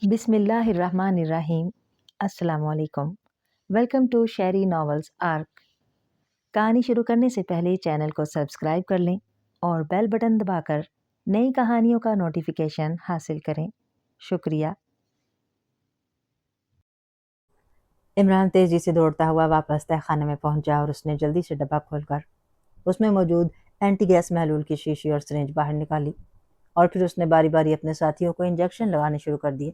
बिस्मिल्लाहिर्रहमानिर्रहीम। अस्सलाम वालेकुम। Welcome to Sheri novels arc. कहानी शुरू करने से पहले चैनल को सब्सक्राइब कर लें और बेल बटन दबाकर नई कहानियों का नोटिफिकेशन हासिल करें। शुक्रिया। इमरान तेजी से दौड़ता हुआ वापस तहखाने में पहुंचा और उसने जल्दी से डब्बा खोलकर उसमें मौजूद एंटी गैस महलूल की शीशी और सिरिंज बाहर निकाली और फिर उसने बारी बारी अपने साथियों को इंजेक्शन लगाने शुरू कर दिए।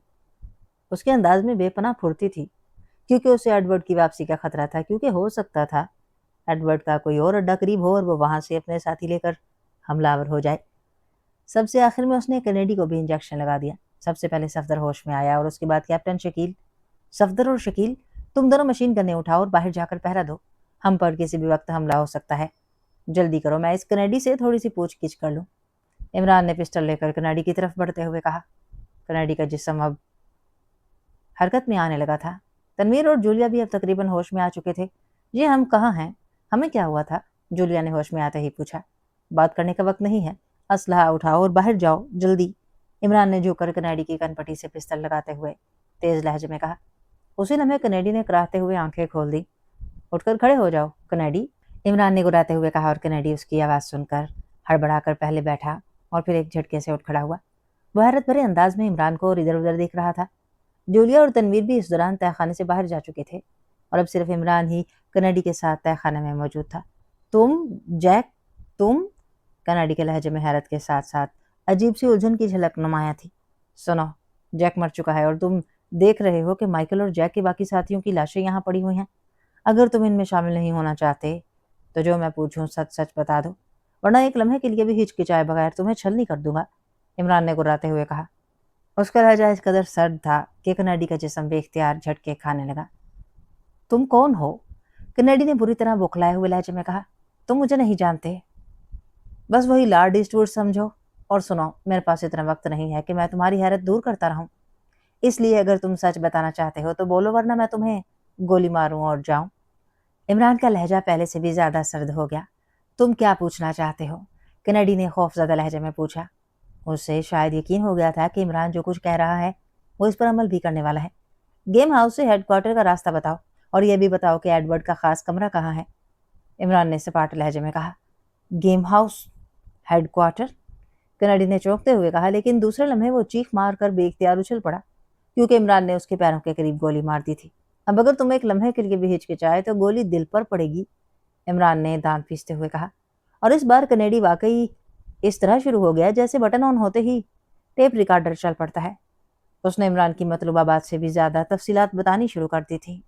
उसके अंदाज में बेपनाह फुर्ती थी, क्योंकि उसे एडवर्ड की वापसी का खतरा था, क्योंकि हो सकता था एडवर्ड का कोई और अड्डा करीब हो और वो वहां से अपने साथी लेकर हमलावर हो जाए। सबसे आखिर में उसने कैनेडी को भी इंजेक्शन लगा दिया। सबसे पहले सफदर होश में आया और उसके बाद कैप्टन शकील। सफदर और शकील, तुम दोनों मशीन गन्ने उठाओ और बाहर जाकर पहरा दो। हम पर किसी भी वक्त हमला हो सकता है। जल्दी करो, मैं इस कैनेडी से थोड़ी सी पूछगिछ कर लूं। इमरान ने पिस्टल लेकर कैनेडी की तरफ बढ़ते हुए कहा। कैनेडी का जिस्म अब हरकत में आने लगा था। तनवीर और जूलिया भी अब तकरीबन होश में आ चुके थे। ये हम कहाँ हैं? हमें क्या हुआ था? जूलिया ने होश में आते ही पूछा। बात करने का वक्त नहीं है, असलहा उठाओ और बाहर जाओ, जल्दी। इमरान ने झुककर कनेडी की कनपटी से पिस्तल लगाते हुए तेज लहजे में कहा। उसी लम्हे कनेडी ने कराहते हुए आंखें खोल दी। उठकर खड़े हो जाओ कनेडी, इमरान ने गुराते हुए कहा और कनेडी उसकी आवाज़ सुनकर हड़बड़ाकर पहले बैठा और फिर एक झटके से उठ खड़ा हुआ। वह हैरत भरे अंदाज में इमरान को और इधर उधर देख रहा था। जूलिया और तनवीर भी इस दौरान तहखाने से बाहर जा चुके थे और अब सिर्फ इमरान ही कनेडी के साथ तहखाने में मौजूद था। तुम जैक, तुम? कनेडी के लहजे में हैरत के साथ साथ अजीब सी उलझन की झलक नुमाया थी। सुनो, जैक मर चुका है और तुम देख रहे हो कि माइकल और जैक के बाकी साथियों की लाशें यहाँ पड़ी हुई हैं। अगर तुम इनमें शामिल नहीं होना चाहते तो जो मैं पूछूं सच सच बता दो, वरना एक लम्हे के लिए भी हिचकिचाए बगैर तुम्हें छलनी कर दूंगा, इमरान ने गुर्राते हुए कहा। उसका लहजा इस कदर सर्द था कि कनेडी का जिस्म बेख्तियार झटके खाने लगा। तुम कौन हो? कनेडी ने बुरी तरह बौखलाए हुए लहजे में कहा। तुम मुझे नहीं जानते, बस वही लॉर्ड ईस्टवुड समझो। और सुनो, मेरे पास इतना वक्त नहीं है कि मैं तुम्हारी हैरत दूर करता रहूं, इसलिए अगर तुम सच बताना चाहते हो तो बोलो, वरना मैं तुम्हें गोली मारूं और जाऊं। इमरान का लहजा पहले से भी ज्यादा सर्द हो गया। तुम क्या पूछना चाहते हो? कनेडी ने खौफजदा लहजे में पूछा। उससे शायद यकीन हो गया था कि इमरान जो कुछ कह रहा है वो इस पर अमल भी करने वाला है। गेम हाउस से हेडक्वार्टर का रास्ता बताओ और यह भी बताओ कि एडवर्ड का खास कमरा कहाँ है, इमरान ने सपाट लहजे में कहा। Game house, headquarter? कनेडी ने चौंकते हुए कहा, लेकिन दूसरे लम्हे वो चीख मार कर बेख्तियार उछल पड़ा, क्योंकि इमरान ने उसके पैरों के करीब गोली मार दी थी। अब अगर तुम एक लम्हे के लिए भी हिचकिचाए तो गोली दिल पर पड़ेगी, इमरान ने दांत पीसते हुए कहा। और इस बार कनेडी वाकई इस तरह शुरू हो गया जैसे बटन ऑन होते ही टेप रिकॉर्डर चल पड़ता है। उसने इमरान की मतलूबा बात से भी ज्यादा तफसीलात बतानी शुरू कर दी थी।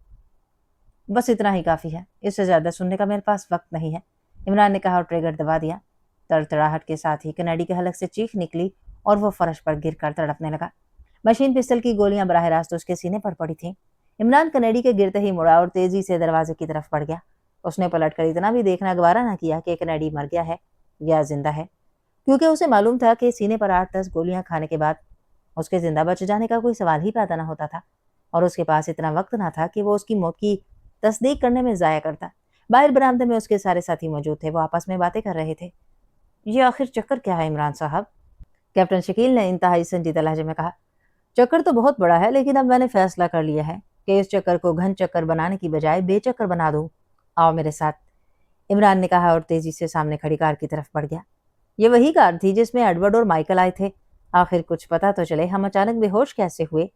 बस इतना ही काफी है, इससे ज्यादा सुनने का मेरे पास वक्त नहीं है, इमरान ने कहा और ट्रिगर दबा दिया। तड़तड़ाहट के साथ ही कनेडी के हलक से चीख निकली और वो फर्श पर गिरकर तड़पने लगा। मशीन पिस्टल की गोलियां बराह रास्त उसके सीने पर पड़ी थीं। इमरान कनेडी के गिरते ही मुड़ा और तेजी से दरवाजे की तरफ बढ़ गया। उसने पलटकर इतना भी देखना गवारा न किया कि कनेडी मर गया है या जिंदा है, क्योंकि उसे मालूम था कि सीने पर 8-10 गोलियां खाने के बाद उसके जिंदा बच जाने का कोई सवाल ही पैदा न होता था, और उसके पास इतना वक्त न था कि वो उसकी मौत की तस्दीक करने में ज़ाया करता। बाहर बरामदे में उसके सारे साथी मौजूद थे। वो आपस में बातें कर रहे थे। ये आखिर चक्कर क्या है इमरान साहब? कैप्टन शकील ने इंतहाई संजीदा लहजे में कहा। चक्कर तो बहुत बड़ा है, लेकिन अब मैंने फैसला कर लिया है कि इस चक्कर को घन चक्कर बनाने की बजाय बेचक्कर बना दूं। आओ मेरे साथ, इमरान ने कहा और तेजी से सामने खड़ी कार की तरफ बढ़ गया। ये वही कार थी जिसमें एडवर्ड और माइकल आए थे। आखिर कुछ पता तो चले, हम अचानक बेहोश कैसे हुए,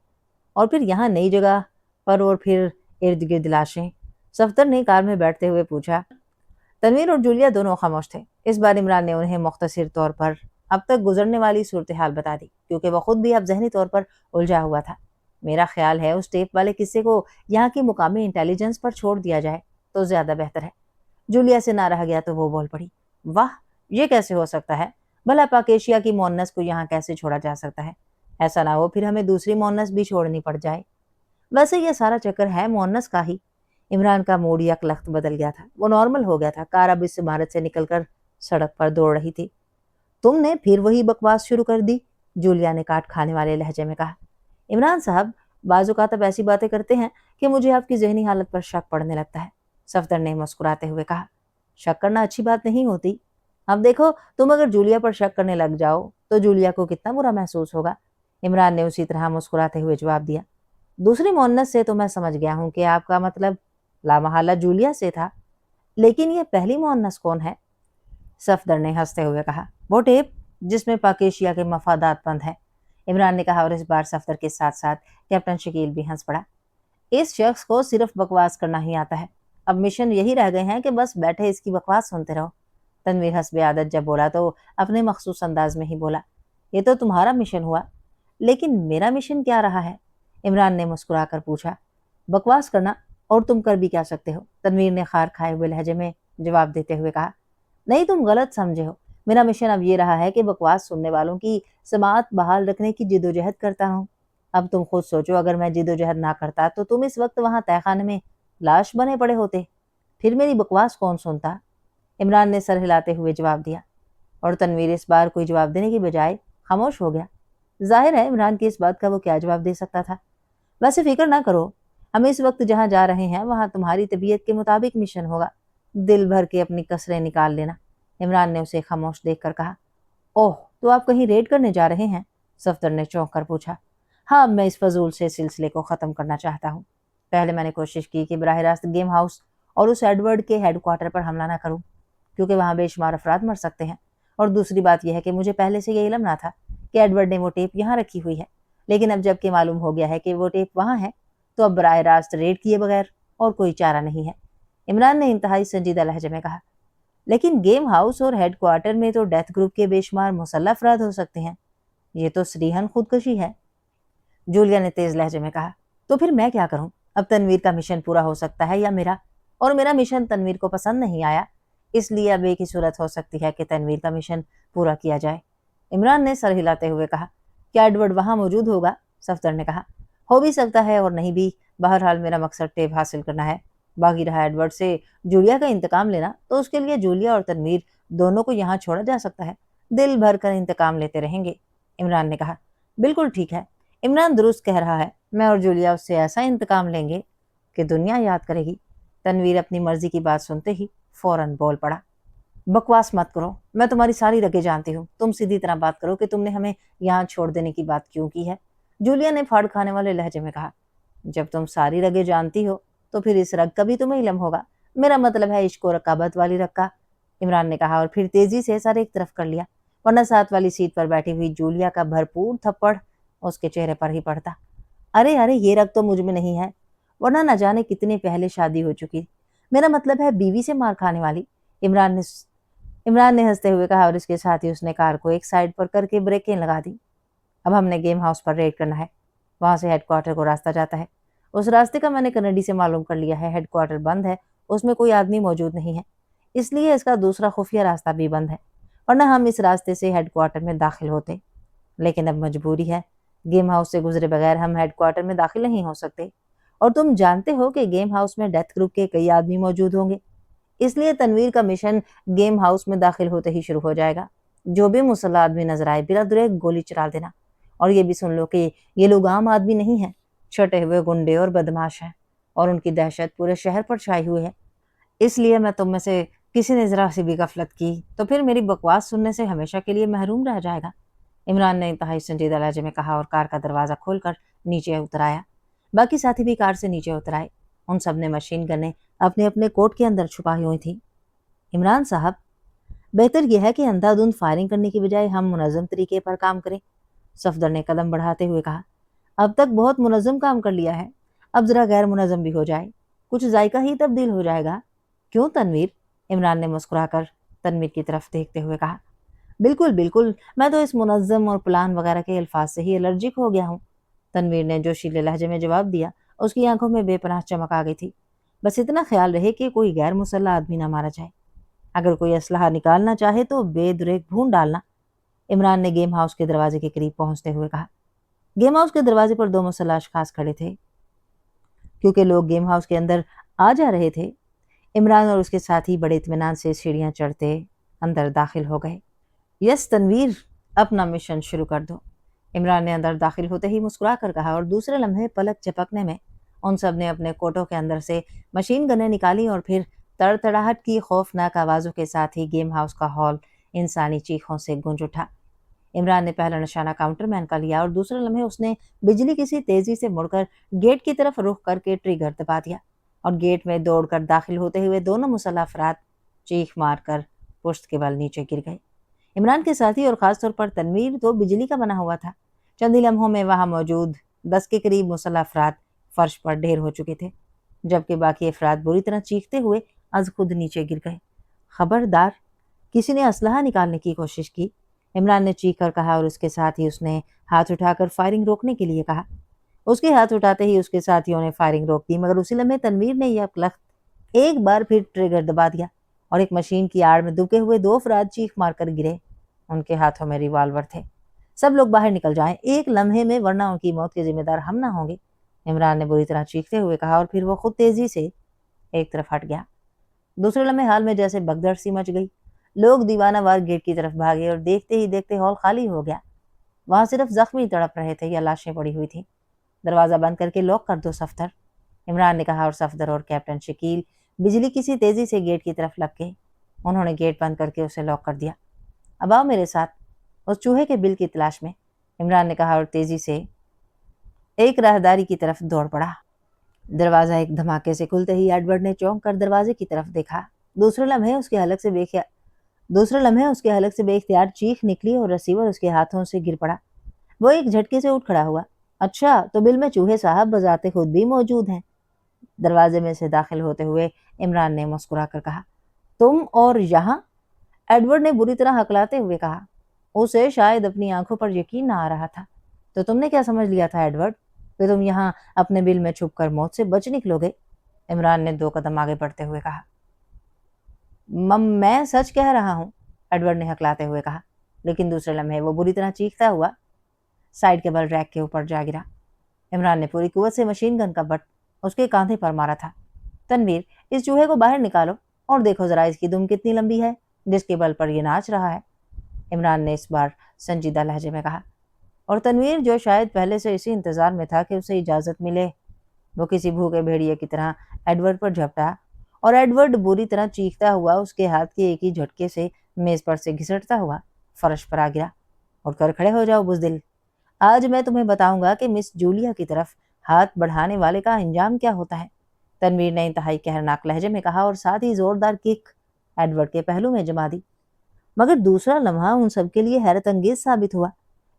और फिर यहाँ नई जगह पर, और फिर इर्द गिर्द लाशें, सफदर ने कार में बैठते हुए पूछा। तनवीर और जूलिया दोनों खामोश थे। इस बार इमरान ने उन्हें मुख्तसर तौर पर अब तक गुजरने वाली सूरत हाल बता दी, क्योंकि वह खुद भी अब जहनी तौर पर उलझा हुआ था। मेरा ख्याल है उस टेप वाले किस्से को यहाँ की मुकामी इंटेलिजेंस पर छोड़ दिया जाए तो ज्यादा बेहतर है। जूलिया से ना रह गया तो वो बोल पड़ी। वाह, ये कैसे हो सकता है? भला पाकेशिया की मोन्नस को यहाँ कैसे छोड़ा जा सकता है? ऐसा ना हो फिर हमें दूसरी मोन्नस भी छोड़नी पड़ जाए। वैसे ये सारा चक्कर है मोन्नस का ही। इमरान का मूड यकलख्त बदल गया था। वो नॉर्मल हो गया था। कार अब इस इमारत से निकलकर सड़क पर दौड़ रही थी। तुमने फिर वही बकवास शुरू कर दी, जूलिया ने काट खाने वाले लहजे में कहा। इमरान साहब, बाजुकात अब ऐसी बातें करते हैं कि मुझे आपकी जहनी हालत पर शक पड़ने लगता है, सफदर ने मुस्कुराते हुए कहा। शक करना अच्छी बात नहीं होती। अब देखो, तुम अगर जूलिया पर शक करने लग जाओ तो जूलिया को कितना बुरा महसूस होगा। इमरान ने उसी तरह मुस्कुराते हुए जवाब दिया। दूसरी मोन्नस से तो मैं समझ गया हूँ कि आपका मतलब लामहला जूलिया से था, लेकिन ये पहली मोन्नस कौन है? सफदर ने हंसते हुए कहा, वो टेप जिसमें पाकेशिया के मफादात बंद है। इमरान ने कहा और इस बार सफदर के साथ साथ कैप्टन शकील भी हंस पड़ा। इस शख्स को सिर्फ बकवास करना ही आता है, अब मिशन यही रह गए हैं कि बस बैठे इसकी बकवास सुनते रहो। तनवीर हस्बे आदत जब बोला तो अपने मखसूस अंदाज में ही बोला, ये तो तुम्हारा मिशन हुआ, लेकिन मेरा मिशन क्या रहा है? इमरान ने मुस्कुराकर पूछा। बकवास करना, और तुम कर भी क्या सकते हो? तनवीर ने खार खाए हुए लहजे में जवाब देते हुए कहा। नहीं, तुम गलत समझे हो। मेरा मिशन अब ये रहा है कि बकवास सुनने वालों की समाअत बहाल रखने की जिदोजहद करता हूँ। अब तुम खुद सोचो, अगर मैं जिदोजहद ना करता तो तुम इस वक्त वहां तहखाने में लाश बने पड़े होते, फिर मेरी बकवास कौन सुनता? इमरान ने सर हिलाते हुए जवाब दिया, और तनवीर इस बार कोई जवाब देने की बजाय खामोश हो गया। जाहिर है इमरान की इस बात का वो क्या जवाब दे सकता था। वैसे फिक्र ना करो, हम इस वक्त जहां जा रहे हैं वहां तुम्हारी तबीयत के मुताबिक मिशन होगा। दिल भर के अपनी कसरें निकाल लेना। इमरान ने उसे खामोश देखकर कहा। ओह, तो आप कहीं रेड करने जा रहे हैं? सफदर ने चौंक कर पूछा। हाँ, अब मैं इस फजूल से सिलसिले को ख़त्म करना चाहता हूँ। पहले मैंने कोशिश की कि बराह रास्त गेम हाउस और उस एडवर्ड के हेडक्वार्टर पर हमला ना करूँ, क्योंकि वहाँ बेशुमार अफराद मर सकते हैं। और दूसरी बात यह है कि मुझे पहले से ये इल्म ना था कि एडवर्ड ने वो टेप यहाँ रखी हुई है, लेकिन अब जबकि मालूम हो गया है कि वो टेप वहाँ है, तो अब बराह रास्त रेड किए बगैर और कोई चारा नहीं है। इमरान ने इंतहाई संजीदा लहजे में कहा। लेकिन गेम हाउस और हेडक्वार्टर में तो डेथ ग्रुप के बेशुमार मुसल्लह अफराद हो सकते हैं, ये तो सरीहन खुदकशी है। जूलिया ने तेज लहजे में कहा। तो फिर मैं क्या करूं? अब तनवीर का मिशन पूरा हो सकता है या मेरा, और मेरा मिशन तनवीर को पसंद नहीं आया, इसलिए अब एक ही सूरत हो सकती है कि तनवीर का मिशन पूरा किया जाए। इमरान ने सर हिलाते हुए कहा। क्या एडवर्ड वहां मौजूद होगा? सफदर ने कहा। हो भी सकता है और नहीं भी, बहरहाल मेरा मकसद टेप हासिल करना है। बाकी रहा एडवर्ड से जूलिया का इंतकाम लेना, तो उसके लिए जूलिया और तनवीर दोनों को यहाँ छोड़ा जा सकता है। दिल भर कर इंतकाम लेते रहेंगे। इमरान ने कहा। बिल्कुल ठीक है, इमरान दुरुस्त कह रहा है। मैं और जूलिया उससे ऐसा इंतकाम लेंगे कि दुनिया याद करेगी। तनवीर अपनी मर्जी की बात सुनते ही फौरन बोल पड़ा। बकवास मत करो, मैं तुम्हारी सारी रगें जानती हूँ। तुम सीधी तरह बात करो कि तुमने हमें यहाँ छोड़ देने की बात क्यों की है? जूलिया ने फाड़ खाने वाले लहजे में कहा। जब तुम सारी रगें जानती हो तो फिर इस रग का भी तुम्हें इल्म होगा। मेरा मतलब है इश्क और रकाबत वाली रग का, इमरान ने कहा और फिर तेजी से सर एक तरफ कर लिया, वरना साथ वाली सीट पर बैठी हुई जूलिया का भरपूर थप्पड़ उसके चेहरे पर ही पड़ता। अरे अरे, ये रग तो मुझ में नहीं है, वरना न जाने कितने पहले शादी हो चुकी। मेरा मतलब है बीवी से मार खाने वाली। इमरान ने हंसते हुए कहा और इसके साथ ही उसने कार को एक साइड पर करके ब्रेकें लगा दी। अब हमने गेम हाउस पर रेड करना है, वहां से हेडक्वार्टर को रास्ता जाता है। उस रास्ते का मैंने कनेडी से मालूम कर लिया है, हेडक्वार्टर बंद है, उसमें कोई आदमी मौजूद नहीं है, इसलिए इसका दूसरा खुफिया रास्ता भी बंद है, वरना हम इस रास्ते से हेडक्वार्टर में दाखिल होते। लेकिन अब मजबूरी है, गेम हाउस से गुजरे बगैर हम हेडक्वार्टर में दाखिल नहीं हो सकते, और तुम जानते हो कि गेम हाउस में डेथ ग्रुप के कई आदमी मौजूद होंगे, इसलिए तनवीर का मिशन गेम हाउस में दाखिल होते ही शुरू हो जाएगा। जो भी मुसल्ला आदमी नजर आए बिला दुरे गोली चला देना। और ये भी सुन लो कि ये लोग आम आदमी नहीं हैं, छटे हुए गुंडे और बदमाश हैं, और उनकी दहशत पूरे शहर पर छाई हुई है। इसलिए मैं तुम में से किसी ने जरा सी भी गफलत की तो फिर मेरी बकवास सुनने से हमेशा के लिए महरूम रह जाएगा। इमरान ने इंतहाई संजीदा लहजे में कहा और कार का दरवाजा खोलकर नीचे उतर आया। बाकी साथी भी कार से नीचे उतर आए। उन सब ने मशीन गनें अपने अपने कोट के अंदर छुपाई हुई थी। इमरान साहब, बेहतर यह है कि अंधाधुंध फायरिंग करने की बजाय हम मुनज़्ज़म तरीके पर काम करें, सफदर ने कदम बढ़ाते हुए कहा। अब तक बहुत मुनज़्ज़म काम कर लिया है, अब जरा गैर मुनज़्ज़म भी हो जाए, कुछ जायका ही तब्दील हो जाएगा। क्यों तनवीर? इमरान ने मुस्कुराकर तनवीर की तरफ देखते हुए कहा। बिल्कुल बिल्कुल, मैं तो इस मुनज़्ज़म और प्लान वगैरह के अल्फाज से ही एलर्जिक हो गया हूँ, तनवीर ने जोशीले लहजे में जवाब दिया। उसकी आंखों में बेपनाह चमक आ गई थी। बस इतना ख्याल रहे कि कोई गैर मुसल्ला आदमी ना मारा जाए। अगर कोई असलहा निकालना चाहे तो बेदरेक भून डालना, इमरान ने गेम हाउस के दरवाजे के करीब पहुंचते हुए कहा। गेम हाउस के दरवाजे पर दो मुसल्ला अशखास खड़े थे। क्योंकि लोग गेम हाउस के अंदर आ जा रहे थे, इमरान और उसके साथी बड़े इत्मीनान से सीढ़ियां चढ़ते अंदर दाखिल हो गए। यस तनवीर, अपना मिशन शुरू कर दो, इमरान ने अंदर दाखिल होते ही मुस्कुरा कर कहा, और दूसरे लम्हे पलक झपकने में उन सब ने अपने कोटों के अंदर से मशीन गनें निकाली और फिर तड़तड़ाहट की खौफनाक आवाज़ों के साथ ही गेम हाउस का हॉल इंसानी चीखों से गूंज उठा। عمران نے پہلا نشانہ کاؤنٹر مین کا لیا اور دوسرے لمحے اس نے بجلی کسی تیزی سے مڑ کر گیٹ کی طرف رخ کر کے ٹریگر دبا دیا اور گیٹ میں دوڑ کر داخل ہوتے ہوئے دونوں مسلح افراد چیخ مار کر پشت کے بل نیچے گر گئے۔ عمران کے ساتھی اور خاص طور پر تنویر تو بجلی کا بنا ہوا تھا۔ چند ہی لمحوں میں وہاں موجود 10 کے قریب مسلح افراد فرش پر ڈھیر ہو چکے تھے، جبکہ باقی افراد بری طرح چیختے ہوئے از خود نیچے گر گئے۔ خبردار، کسی نے اسلحہ نکالنے کی کوشش کی، عمران نے چیخ کر کہا اور اس کے ساتھ ہی اس نے ہاتھ اٹھا کر فائرنگ روکنے کے لیے کہا۔ اس کے ہاتھ اٹھاتے ہی اس کے ساتھیوں نے فائرنگ روک دی، مگر اسی لمحے تنویر نے یکلخت ایک بار پھر ٹریگر دبا دیا اور ایک مشین کی آڑ میں دبے ہوئے 2 افراد چیخ مار کر گرے۔ ان کے ہاتھوں میں ریوالور تھے۔ سب لوگ باہر نکل جائیں ایک لمحے میں، ورنہ ان کی موت کے ذمہ دار ہم نہ ہوں گے، عمران نے بری طرح چیختے ہوئے کہا اور پھر وہ خود تیزی سے ایک طرف ہٹ گیا۔ دوسرے لمحے حال میں جیسے بگدڑ سی مچ گئی۔ لوگ دیوانہ وار گیٹ کی طرف بھاگے اور دیکھتے ہی دیکھتے ہال خالی ہو گیا۔ وہاں صرف زخمی تڑپ رہے تھے یا لاشیں پڑی ہوئی تھیں۔ دروازہ بند کر کے لاک کر دو صفدر، عمران نے کہا اور صفدر اور کیپٹن شکیل بجلی کسی تیزی سے گیٹ کی طرف لگ گئے۔ انہوں نے گیٹ بند کر کے اسے لاک کر دیا۔ اب آؤ میرے ساتھ اس چوہے کے بل کی تلاش میں، عمران نے کہا اور تیزی سے ایک راہداری کی طرف دوڑ پڑا۔ دروازہ ایک دھماکے سے کھلتے ہی ایڈورڈ نے چونک کر دروازے کی طرف دیکھا۔ دوسرے لمحے اس کے حلق سے بے اختیار چیخ نکلی اور ریسیور اس کے ہاتھوں سے گر پڑا۔ وہ ایک جھٹکے سے اٹھ کھڑا ہوا۔ اچھا، تو بل میں چوہے صاحب بذات خود بھی موجود ہیں، دروازے میں سے داخل ہوتے ہوئے عمران نے مسکرا کر کہا۔ تم اور یہاں؟ ایڈورڈ نے بری طرح ہکلاتے ہوئے کہا۔ اسے شاید اپنی آنکھوں پر یقین نہ آ رہا تھا۔ تو تم نے کیا سمجھ لیا تھا ایڈورڈ کہ تم یہاں اپنے بل میں چھپ کر موت سے بچ نکلو گے؟ عمران نے 2 قدم آگے بڑھتے ہوئے کہا۔ میں سچ کہہ رہا ہوں، ایڈورڈ نے ہکلاتے ہوئے کہا، لیکن دوسرے لمحے وہ بری طرح چیختا ہوا سائیڈ کے بل ریک کے اوپر جا گرا۔ عمران نے پوری قوت سے مشین گن کا بٹ اس کے کاندھے پر مارا تھا۔ تنویر، اس چوہے کو باہر نکالو اور دیکھو ذرا اس کی دم کتنی لمبی ہے جس کے بل پر یہ ناچ رہا ہے، عمران نے اس بار سنجیدہ لہجے میں کہا۔ اور تنویر، جو شاید پہلے سے اسی انتظار میں تھا کہ اسے اجازت ملے، وہ کسی بھوکے بھیڑیے کی طرح ایڈورڈ پر جھپٹا اور ایڈورڈ بری طرح چیختا ہوا اس کے ہاتھ کے ایک ہی جھٹکے سے میز پر سے گھسٹتا ہوا فرش پر آ گرا۔ اٹھ کر کھڑے ہو جاؤ بزدل، آج میں تمہیں بتاؤں گا کہ مس جولیا کی طرف ہاتھ بڑھانے والے کا انجام کیا ہوتا ہے، تنویر نے انتہائی قہرناک لہجے میں کہا اور ساتھ ہی زوردار کک ایڈورڈ کے پہلو میں جما دی۔ مگر دوسرا لمحہ ان سب کے لیے حیرت انگیز ثابت ہوا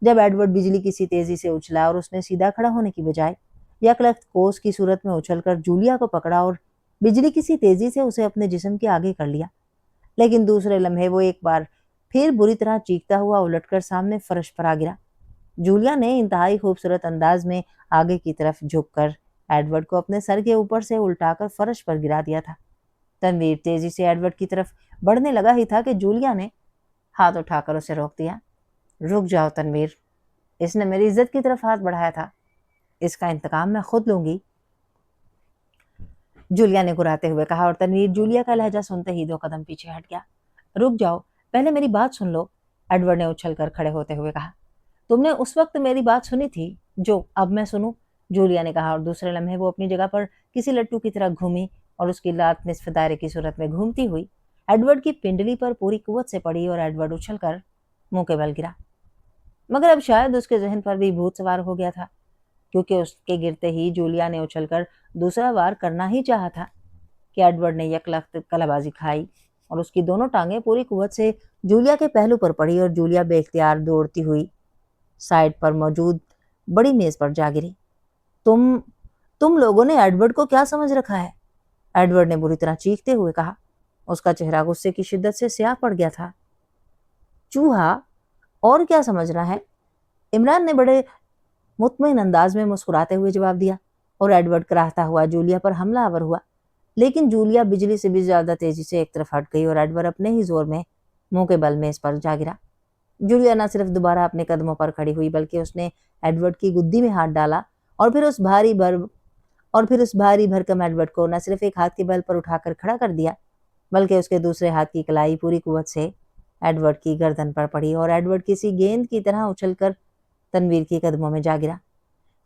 جب ایڈورڈ بجلی کسی تیزی سے اچھلا اور اس نے سیدھا کھڑا ہونے کی بجائے یکلخت کوس کی صورت میں اچھل کر جولیا کو پکڑا اور بجلی کسی تیزی سے اسے اپنے جسم کے آگے کر لیا۔ لیکن دوسرے لمحے وہ ایک بار پھر بری طرح چیختا ہوا الٹ کر سامنے فرش پر آ گرا۔ جولیا نے انتہائی خوبصورت انداز میں آگے کی طرف جھک کر ایڈورڈ کو اپنے سر کے اوپر سے الٹا کر فرش پر گرا دیا تھا۔ تنویر تیزی سے ایڈورڈ کی طرف بڑھنے لگا ہی تھا کہ جولیا نے ہاتھ اٹھا کر اسے روک دیا۔ رک جاؤ تنویر، اس نے میری عزت کی طرف ہاتھ بڑھایا تھا، اس کا انتقام میں خود لوں گی، جولیا نے گراتے ہوئے کہا اور تنویر جولیا کا لہجہ سنتے ہی 2 قدم پیچھے ہٹ گیا۔ رک جاؤ، پہلے میری بات سن لو، ایڈورڈ نے اچھل کر کھڑے ہوتے ہوئے کہا۔ تم نے اس وقت میری بات سنی تھی جو اب میں سنوں، جولیا نے کہا اور دوسرے لمحے وہ اپنی جگہ پر کسی لٹو کی طرح گھومی اور اس کی لات نصف دائرے کی صورت میں گھومتی ہوئی ایڈورڈ کی پنڈلی پر پوری قوت سے پڑی اور ایڈورڈ اچھل کر منہ کے بل گرا۔ مگر اب شاید اس کے ذہن پر بھی بھوت سوار ہو گیا تھا، کیونکہ اس کے گرتے ہی جولیا نے اچھل کر دوسرا وار کرنا ہی چاہا تھا کہ ایڈورڈ نے یکلخت کلابازی کھائی اور اس کی دونوں ٹانگیں پوری قوت سے جولیا کے پہلو پر پڑی اور جولیا بے اختیار دوڑتی ہوئی سائیڈ پر موجود بڑی میز پر جا گری۔ تم لوگوں نے ایڈورڈ کو کیا سمجھ رکھا ہے، ایڈورڈ نے بری طرح چیختے ہوئے کہا۔ اس کا چہرہ غصے کی شدت سے سیاہ پڑ گیا تھا۔ چوہا، اور کیا سمجھنا ہے، عمران نے بڑے مطمئن انداز میں مسکراتے ہوئے جواب دیا اور ایڈورڈ کراہتا ہوا جولیا پر حملہ آور ہوا، لیکن جولیا بجلی سے بھی زیادہ تیزی سے ایک طرف ہٹ گئی اور ایڈورڈ اپنے ہی زور میں منہ کے بل میز پر جا گرا۔ جولیا نہ صرف دوبارہ اپنے قدموں پر کھڑی ہوئی بلکہ اس نے ایڈورڈ کی گدی میں ہاتھ ڈالا اور پھر اس بھاری بھرکم ایڈورڈ کو نہ صرف ایک ہاتھ کے بل پر اٹھا کر کھڑا کر دیا بلکہ اس کے دوسرے ہاتھ کی کلائی پوری قوت سے ایڈورڈ کی گردن پر پڑی اور ایڈورڈ کسی گیند کی طرح اچھل کر تنویر کے قدموں میں جا گرا۔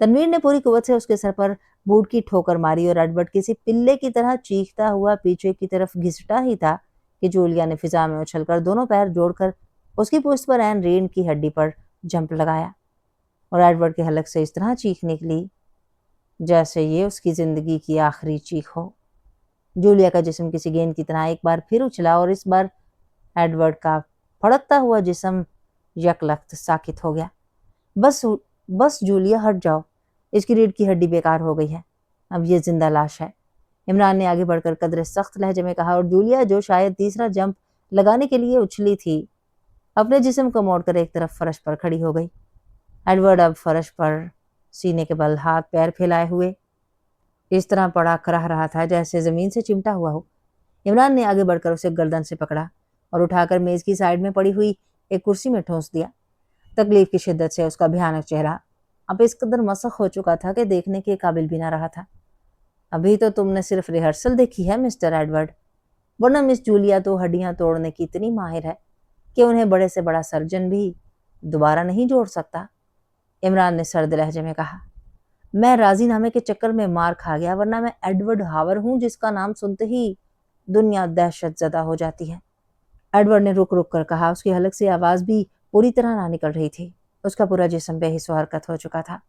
تنویر نے پوری قوت سے اس کے سر پر بوٹ کی ٹھوکر ماری اور ایڈورڈ کسی پلے کی طرح چیختا ہوا پیچھے کی طرف گھسٹا ہی تھا کہ جولیا نے فضا میں اچھل کر دونوں پیر جوڑ کر اس کی پشت پر عین ریڑھ کی ہڈی پر जंप लगाया और एडवर्ड के हलक से इस तरह चीख निकली जैसे ये उसकी जिंदगी की आखिरी चीख हो। जूलिया का जिस्म किसी गेंद की तरह एक बार फिर उछला और इस बार एडवर्ड का फड़कता हुआ जिस्म यकलख्त साकित हो गया। बस बस जूलिया, हट जाओ, इसकी रीढ़ की हड्डी बेकार हो गई है, अब ये जिंदा लाश है। इमरान ने आगे बढ़कर कदरे सख्त लहजे में कहा और जूलिया, जो शायद तीसरा जंप लगाने के लिए उछली थी, अपने जिस्म को मोड़कर एक तरफ फर्श पर खड़ी हो गई। एडवर्ड अब फर्श पर सीने के बल हाथ पैर फैलाए हुए इस तरह पड़ा कराह रहा था जैसे जमीन से चिमटा हुआ हो। इमरान ने आगे बढ़कर उसे गर्दन से पकड़ा और उठाकर मेज की साइड में पड़ी हुई एक कुर्सी में ठूंस दिया। तकलीफ की शिद्दत से उसका भयानक चेहरा अब इस कदर मसख हो चुका था कि देखने के काबिल भी ना रहा था। अभी तो तुमने सिर्फ रिहर्सल देखी है मिस्टर एडवर्ड, वरना मिस जूलिया तो हड्डियां तोड़ने की इतनी माहिर है कि उन्हें बड़े से बड़ा सर्जन भी दोबारा नहीं जोड़ सकता। इमरान ने सर्द लहजे में कहा, मैं राजीनामे के चक्कर में मार खा गया, वरना मैं एडवर्ड हावर हूं जिसका नाम सुनते ही दुनिया दहशत ज़दा हो जाती है। एडवर्ड ने रुक रुक कर कहा, उसकी हलक से आवाज भी पूरी तरह ना निकल रही थी। उसका पूरा जिस्म बेहिस्सो हरकत हो चुका था।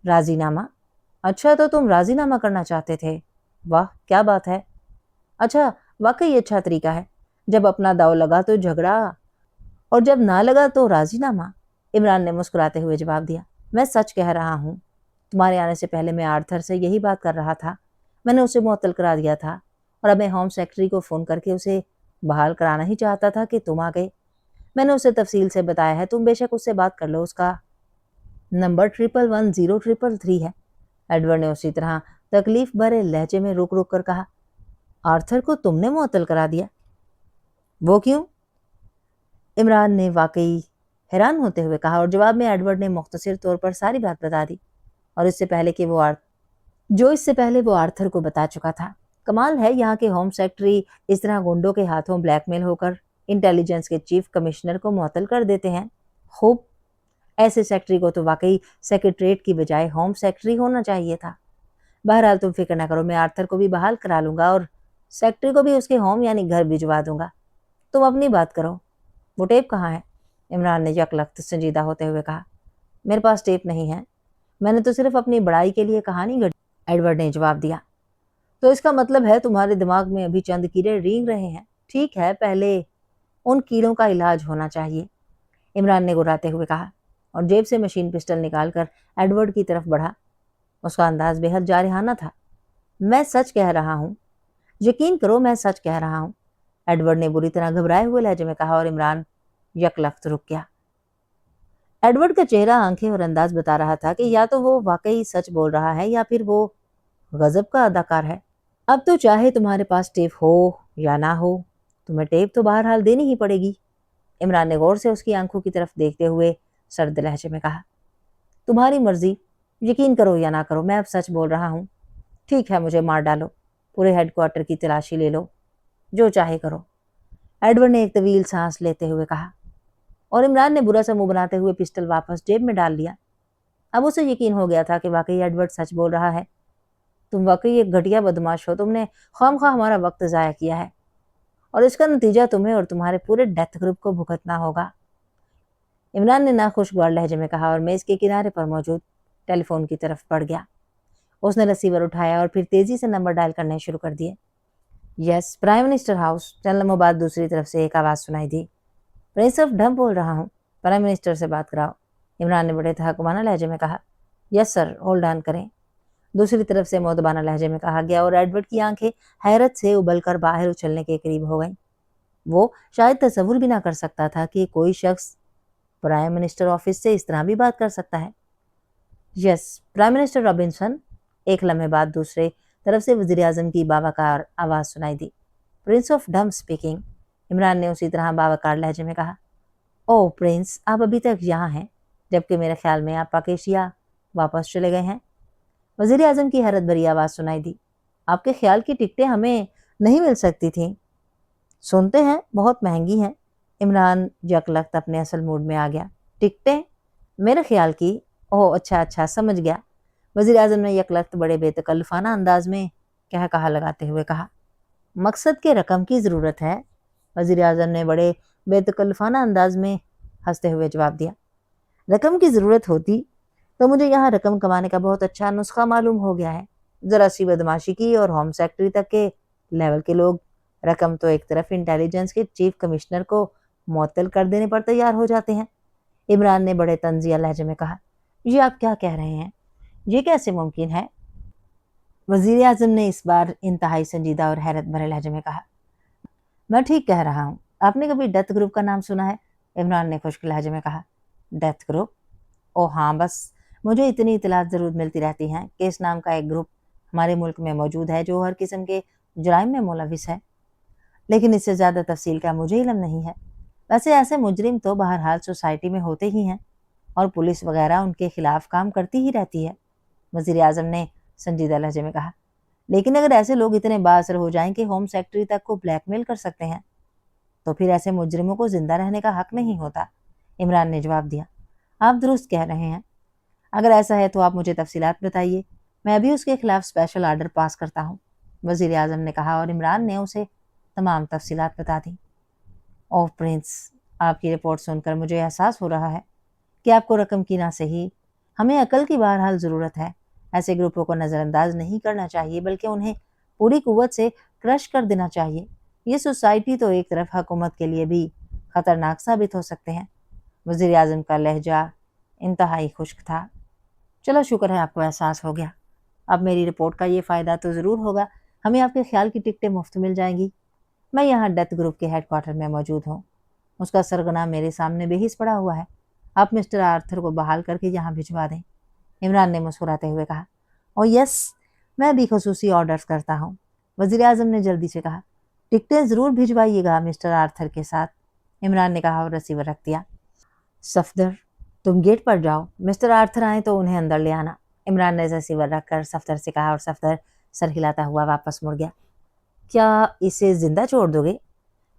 राजीनामा? अच्छा, तो तुम राजीनामा करना चाहते थे? वाह, क्या बात है। अच्छा, वाकई अच्छा तरीका है। जब अपना दाव लगा तो झगड़ा और जब ना लगा तो राजीनामा। इमरान ने मुस्कुराते हुए जवाब दिया, मैं सच कह रहा हूँ। तुम्हारे आने से पहले मैं आर्थर से यही बात कर रहा था। मैंने उसे मुअत्तल करा दिया था और अब मैं होम सेक्रेटरी को फ़ोन करके उसे बहाल कराना ही चाहता था कि तुम आ गए। मैंने उसे तफसील से बताया है, तुम बेशक उससे बात कर लो। उसका नंबर 1110333 है। एडवर्ड ने उसी तरह तकलीफ भरे लहजे में रुक रुक कर कहा, आर्थर को तुमने मुअत्तल करा दिया? वो क्यों? इमरान ने वाकई हैरान होते हुए कहा और जवाब में एडवर्ड ने मुख्तसर तौर पर सारी बात बता दी और इससे पहले वो आर्थर को बता चुका था। कमाल है, यहाँ के होम सेक्रेटरी इस तरह गुंडों के हाथों ब्लैकमेल होकर इंटेलिजेंस के चीफ कमिश्नर को मुअत्तल कर देते हैं। खूब, ऐसे सेक्रेटरी को तो वाकई सेक्रेटरीट की बजाय होम सेक्रेटरी होना चाहिए था। बहरहाल तुम फिक्र न करो, मैं आर्थर को भी बहाल करा लूंगा और सेक्रेटरी को भी उसके होम यानी घर भिजवा दूंगा। तुम अपनी बात करो। वो टेप कहाँ है? इमरान ने यकलख्त संजीदा होते हुए कहा, मेरे पास टेप नहीं है, मैंने तो सिर्फ अपनी बड़ाई के लिए कहानी गढ़ी। एडवर्ड ने जवाब दिया, तो इसका मतलब है तुम्हारे दिमाग में अभी चंद कीड़े रेंग रहे हैं। ठीक है, पहले उन कीड़ों का इलाज होना चाहिए, इमरान ने गुर्राते हुए कहा और जेब से मशीन पिस्टल निकालकर एडवर्ड की तरफ बढ़ा। उसका अंदाज बेहद जारहाना था। मैं सच कह रहा हूँ, यकीन करो, मैं सच कह रहा हूँ, एडवर्ड ने बुरी तरह घबराए हुए लहजे में कहा और इमरान यकलख्त रुक गया। एडवर्ड का चेहरा, आंखें और अंदाज बता रहा था कि या तो वो वाकई सच बोल रहा है या फिर वो गजब का अदाकार है। अब तो चाहे तुम्हारे पास टेप हो या ना हो, तुम्हें टेप तो बहरहाल देनी ही पड़ेगी, इमरान ने गौर से उसकी आंखों की तरफ देखते हुए सर्द लहजे में कहा। तुम्हारी मर्जी, यकीन करो या ना करो, मैं अब सच बोल रहा हूँ। ठीक है, मुझे मार डालो, पूरे हेडक्वार्टर की तलाशी ले लो, जो चाहे करो, एडवर्ड ने एक तवील सांस लेते हुए कहा और इमरान ने बुरा सा मुंह बनाते हुए पिस्टल वापस जेब में डाल लिया। अब उसे यकीन हो गया था कि वाकई एडवर्ड सच बोल रहा है। तुम वाकई एक घटिया बदमाश हो, तुमने खामखा हमारा वक्त ज़ाया किया है और इसका नतीजा तुम्हें और तुम्हारे पूरे डेथ ग्रुप को भुगतना होगा, इमरान ने नाखुशगवार लहजे में कहा और मेज के किनारे पर मौजूद टेलीफोन की तरफ बढ़ गया। उसने रिसीवर उठाया और फिर तेजी से नंबर डायल करने शुरू कर दिए। Yes, prime minister house. चंद लम्हों बाद दूसरी तरफ से एक आवाज़ सुनाई दी, प्रिंस ऑफ ढम बोल रहा हूँ, प्राइम मिनिस्टर से बात कराओ, इमरान ने बड़े तहकुमाना लहजे में कहा। यस सर, होल्ड ऑन करें, दूसरी तरफ से मोदबाना लहजे में कहा गया और एडवर्ड की आंखें हैरत से उबलकर बाहर उछलने के करीब हो गईं। वो शायद तसव्वुर भी ना कर सकता था कि कोई शख्स प्राइम मिनिस्टर ऑफिस से इस तरह भी बात कर सकता है। यस, प्राइम मिनिस्टर रॉबिन्सन, एक लम्हे बाद दूसरे तरफ से वज़ीर आज़म की बावकार आवाज़ सुनाई दी। प्रिंस ऑफ ढम स्पीकिंग, इमरान ने उसी तरह बावकार लहजे में कहा। ओह प्रिंस, आप अभी तक यहाँ हैं, जबकि मेरे ख्याल में आप पाकेशिया वापस चले गए हैं, वज़ीर आज़म की हैरत भरी आवाज़ सुनाई दी। आपके ख्याल की टिकटें हमें नहीं मिल सकती थीं? सुनते हैं बहुत महंगी हैं, इमरान यकलख्त अपने असल मूड में आ गया। टिकटें? मेरे ख्याल की? ओह अच्छा अच्छा, समझ गया, वज़ीर आज़म ने यकलख्त बड़े बेतकल्लुफ़ाना अंदाज में कह कहा लगाते हुए कहा। मकसद के रकम की ज़रूरत है, वज़ीर आज़म ने बड़े बेतकल्लुफ़ाना अंदाज में हंसते हुए जवाब दिया। رقم کی ضرورت ہوتی تو مجھے یہاں رقم کمانے کا بہت اچھا نسخہ معلوم ہو گیا ہے۔ ذرا سی بدماشی کی اور ہوم سیکٹری تک کے لیول کے لوگ رقم تو ایک طرف انٹیلیجنس کے چیف کمشنر کو معطل کر دینے پر تیار ہو جاتے ہیں۔ عمران نے بڑے طنزیہ لہجے میں کہا، یہ آپ کیا کہہ رہے ہیں؟ یہ کیسے ممکن ہے؟ وزیر اعظم نے اس بار انتہائی سنجیدہ اور حیرت بھرے لہجے میں کہا، میں ٹھیک کہہ رہا ہوں۔ آپ نے کبھی ڈیتھ گروپ کا نام سنا ہے؟ عمران نے خشک لہجے میں کہا، ڈیتھ گروپ؟ او ہاں، بس مجھے اتنی اطلاعات ضرور ملتی رہتی ہیں کہ اس نام کا ایک گروپ ہمارے ملک میں موجود ہے جو ہر قسم کے جرائم میں ملوث ہے، لیکن اس سے زیادہ تفصیل کا مجھے علم نہیں ہے۔ ویسے ایسے مجرم تو بہرحال سوسائٹی میں ہوتے ہی ہیں اور پولیس وغیرہ ان کے خلاف کام کرتی ہی رہتی ہے۔ وزیر اعظم نے سنجیدہ لہجے میں کہا، لیکن اگر ایسے لوگ اتنے بااثر ہو جائیں کہ ہوم سیکٹری تک کو بلیک میل کر سکتے ہیں تو پھر ایسے مجرموں کو زندہ رہنے کا حق نہیں ہوتا۔ عمران نے جواب دیا، آپ درست کہہ رہے ہیں۔ اگر ایسا ہے تو آپ مجھے تفصیلات بتائیے، میں ابھی اس کے خلاف اسپیشل آرڈر پاس کرتا ہوں، وزیر اعظم نے کہا، اور عمران نے اسے تمام تفصیلات بتا دیں۔ اوہ پرنس، آپ کی رپورٹ سن کر مجھے احساس ہو رہا ہے کہ آپ کو رقم کی نہ صحیح ہمیں عقل کی بہرحال ضرورت ہے۔ ایسے گروپوں کو نظر انداز نہیں کرنا چاہیے بلکہ انہیں پوری قوت سے کرش کر دینا چاہیے۔ یہ سوسائٹی تو ایک طرف حکومت کے لیے بھی خطرناک ثابت ہو سکتے ہیں۔ وزیر اعظم کا لہجہ انتہائی خشک تھا۔ چلو شکر ہے آپ کو احساس ہو گیا۔ اب میری رپورٹ کا یہ فائدہ تو ضرور ہوگا، ہمیں آپ کے خیال کی ٹکٹیں مفت مل جائیں گی۔ میں یہاں ڈیتھ گروپ کے ہیڈ کوارٹر میں موجود ہوں، اس کا سرغنہ میرے سامنے بے حس پڑا ہوا ہے۔ آپ مسٹر آرتھر کو بحال کر کے یہاں بھجوا دیں، عمران نے مسکراتے ہوئے کہا۔ او یس، میں بھی خصوصی آرڈرز کرتا ہوں، وزیر اعظم نے جلدی سے کہا۔ ٹکٹیں ضرور بھجوائیے گا مسٹر آرتھر کے ساتھ، عمران نے کہا اور رسیور رکھ دیا۔ صفدر، تم گیٹ پر جاؤ، مسٹر آرتھر آئیں تو انہیں اندر لے آنا، عمران نے ریسیور رکھ کر صفدر سے کہا اور صفدر سر ہلاتا ہوا واپس مڑ گیا۔ کیا اسے زندہ چھوڑ دو گے؟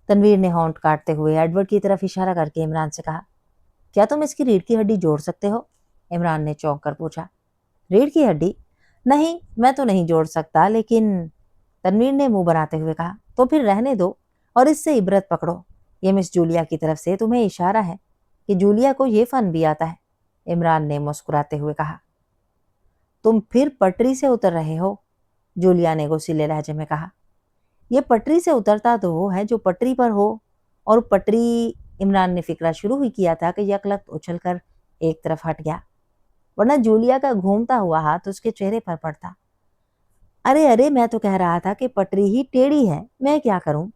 تنویر نے ہونٹ کاٹتے ہوئے ایڈورڈ کی طرف اشارہ کر کے عمران سے کہا۔ کیا تم اس کی ریڑھ کی ہڈی جوڑ سکتے ہو؟ عمران نے چونک کر پوچھا۔ ریڑھ کی ہڈی؟ نہیں، میں تو نہیں جوڑ سکتا، لیکن تنویر نے منہ بناتے ہوئے کہا، تو پھر رہنے دو اور اس سے عبرت پکڑو۔ یہ مس جولیا کی طرف سے تمہیں اشارہ ہے کہ جولیا کو یہ فن بھی آتا ہے، عمران نے مسکراتے ہوئے کہا۔ تم پھر پٹری سے اتر رہے ہو، جولیا نے غصیلے لہجے میں کہا۔ یہ پٹری سے اترتا تو وہ ہے جو پٹری پر ہو، اور پٹری، عمران نے فکرہ شروع ہی کیا تھا کہ یکلخت اچھل کر ایک طرف ہٹ گیا، ورنہ جولیا کا گھومتا ہوا ہاتھ اس کے چہرے پر پڑتا۔ ارے ارے، میں تو کہہ رہا تھا کہ پٹری ہی ٹیڑھی ہے، میں کیا کروں،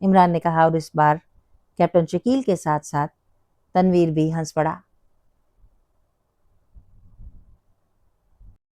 عمران نے کہا، اور اس بار کیپٹن شکیل کے ساتھ ساتھ تنویر بھی ہنس پڑا۔